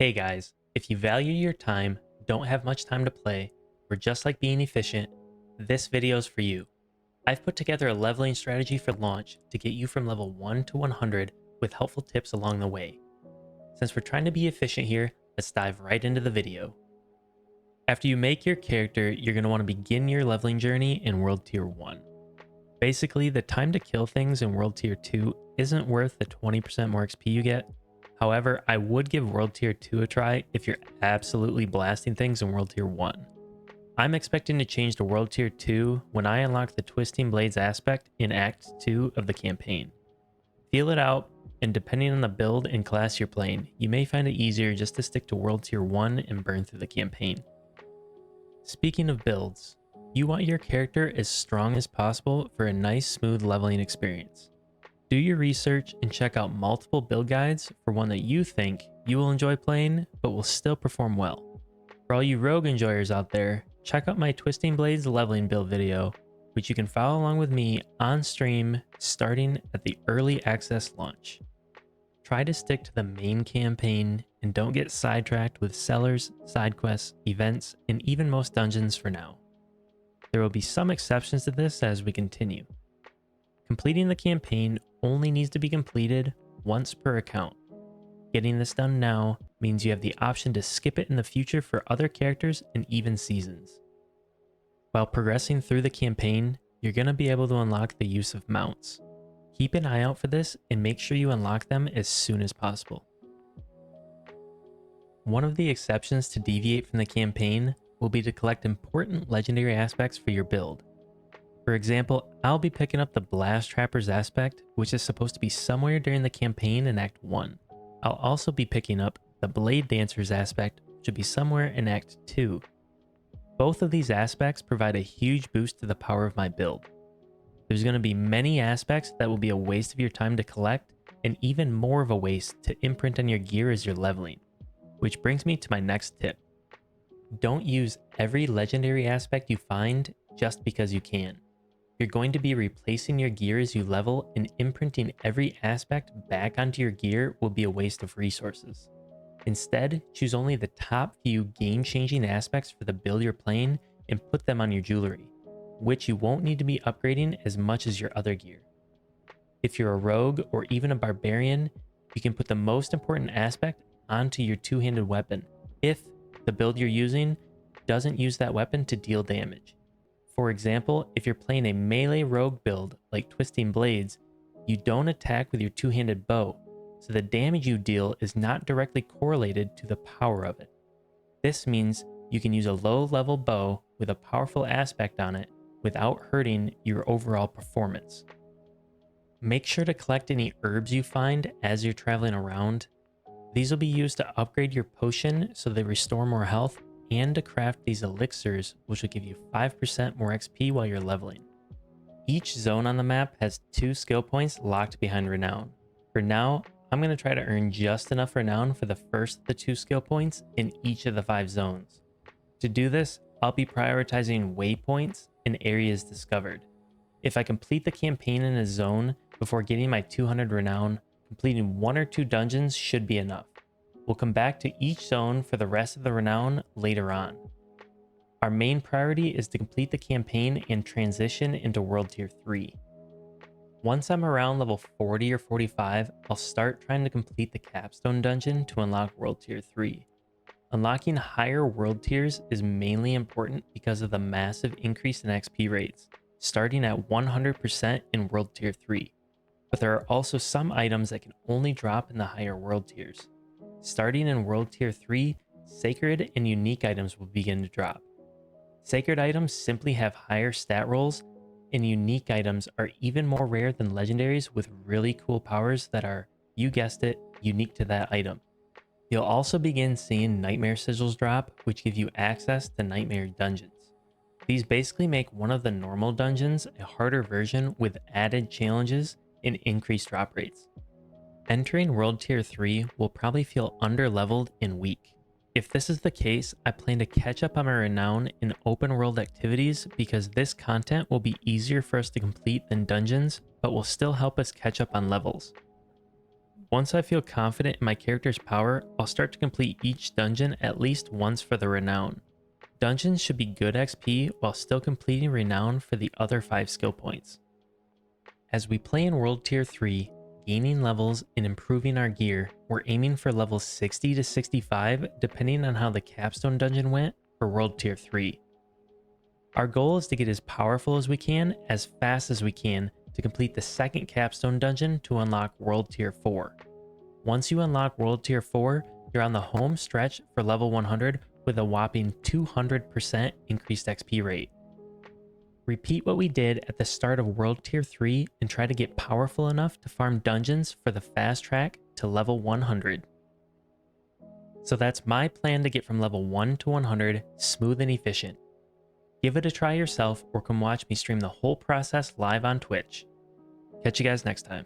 Hey guys, if you value your time, don't have much time to play, or just like being efficient, this video is for you. I've put together a leveling strategy for launch to get you from level 1 to 100 with helpful tips along the way. Since we're trying to be efficient here, let's dive right into the video. After you make your character, you're going to want to begin your leveling journey in World Tier 1. Basically, the time to kill things in World Tier 2 isn't worth the 20% more XP you get. However, I would give World Tier 2 a try if you're absolutely blasting things in World Tier 1. I'm expecting to change to World Tier 2 when I unlock the Twisting Blades aspect in Act 2 of the campaign. Feel it out, and depending on the build and class you're playing, you may find it easier just to stick to World Tier 1 and burn through the campaign. Speaking of builds, you want your character as strong as possible for a nice smooth leveling experience. Do your research and check out multiple build guides for one that you think you will enjoy playing but will still perform well. For all you rogue enjoyers out there, check out my Twisting Blades leveling build video, which you can follow along with me on stream starting at the early access launch. Try to stick to the main campaign and don't get sidetracked with sellers, side quests, events, and even most dungeons for now. There will be some exceptions to this as we continue. Completing the campaign only needs to be completed once per account. Getting this done now means you have the option to skip it in the future for other characters and even seasons. While progressing through the campaign, you're going to be able to unlock the use of mounts. Keep an eye out for this and make sure you unlock them as soon as possible. One of the exceptions to deviate from the campaign will be to collect important legendary aspects for your build. For example, I'll be picking up the Blast Trapper's aspect, which is supposed to be somewhere during the campaign in Act 1. I'll also be picking up the Blade Dancer's aspect, which will be somewhere in Act 2. Both of these aspects provide a huge boost to the power of my build. There's going to be many aspects that will be a waste of your time to collect, and even more of a waste to imprint on your gear as you're leveling. Which brings me to my next tip. Don't use every legendary aspect you find just because you can. You're going to be replacing your gear as you level, and imprinting every aspect back onto your gear will be a waste of resources. Instead, choose only the top few game-changing aspects for the build you're playing and put them on your jewelry, which you won't need to be upgrading as much as your other gear. If you're a rogue or even a barbarian, you can put the most important aspect onto your two-handed weapon if the build you're using doesn't use that weapon to deal damage. For example, if you're playing a melee rogue build like Twisting Blades, you don't attack with your two-handed bow, so the damage you deal is not directly correlated to the power of it. This means you can use a low-level bow with a powerful aspect on it without hurting your overall performance. Make sure to collect any herbs you find as you're traveling around. These will be used to upgrade your potion so they restore more health, and to craft these elixirs, which will give you 5% more XP while you're leveling. Each zone on the map has 2 skill points locked behind Renown. For now, I'm going to try to earn just enough Renown for the first of the 2 skill points in each of the 5 zones. To do this, I'll be prioritizing waypoints and areas discovered. If I complete the campaign in a zone before getting my 200 Renown, completing 1 or 2 dungeons should be enough. We'll come back to each zone for the rest of the Renown later on. Our main priority is to complete the campaign and transition into World Tier 3. Once I'm around level 40 or 45, I'll start trying to complete the Capstone dungeon to unlock World Tier 3. Unlocking higher world tiers is mainly important because of the massive increase in XP rates, starting at 100% in World Tier 3. But there are also some items that can only drop in the higher world tiers. Starting in World Tier 3, sacred and unique items will begin to drop. Sacred items simply have higher stat rolls, and unique items are even more rare than legendaries with really cool powers that are, you guessed it, unique to that item. You'll also begin seeing Nightmare Sigils drop, which give you access to Nightmare dungeons. These basically make one of the normal dungeons a harder version with added challenges and increased drop rates. Entering World Tier 3 will probably feel underleveled and weak. If this is the case, I plan to catch up on my Renown in open world activities because this content will be easier for us to complete than dungeons, but will still help us catch up on levels. Once I feel confident in my character's power, I'll start to complete each dungeon at least once for the Renown. Dungeons should be good XP while still completing Renown for the other 5 skill points. As we play in World Tier 3, gaining levels and improving our gear, we're aiming for levels 60 to 65 depending on how the capstone dungeon went for World Tier 3. Our goal is to get as powerful as we can, as fast as we can, to complete the second capstone dungeon to unlock World Tier 4. Once you unlock World Tier 4, you're on the home stretch for level 100 with a whopping 200% increased XP rate. Repeat what we did at the start of World Tier 3 and try to get powerful enough to farm dungeons for the fast track to level 100. So that's my plan to get from level 1 to 100 smooth and efficient. Give it a try yourself or come watch me stream the whole process live on Twitch. Catch you guys next time.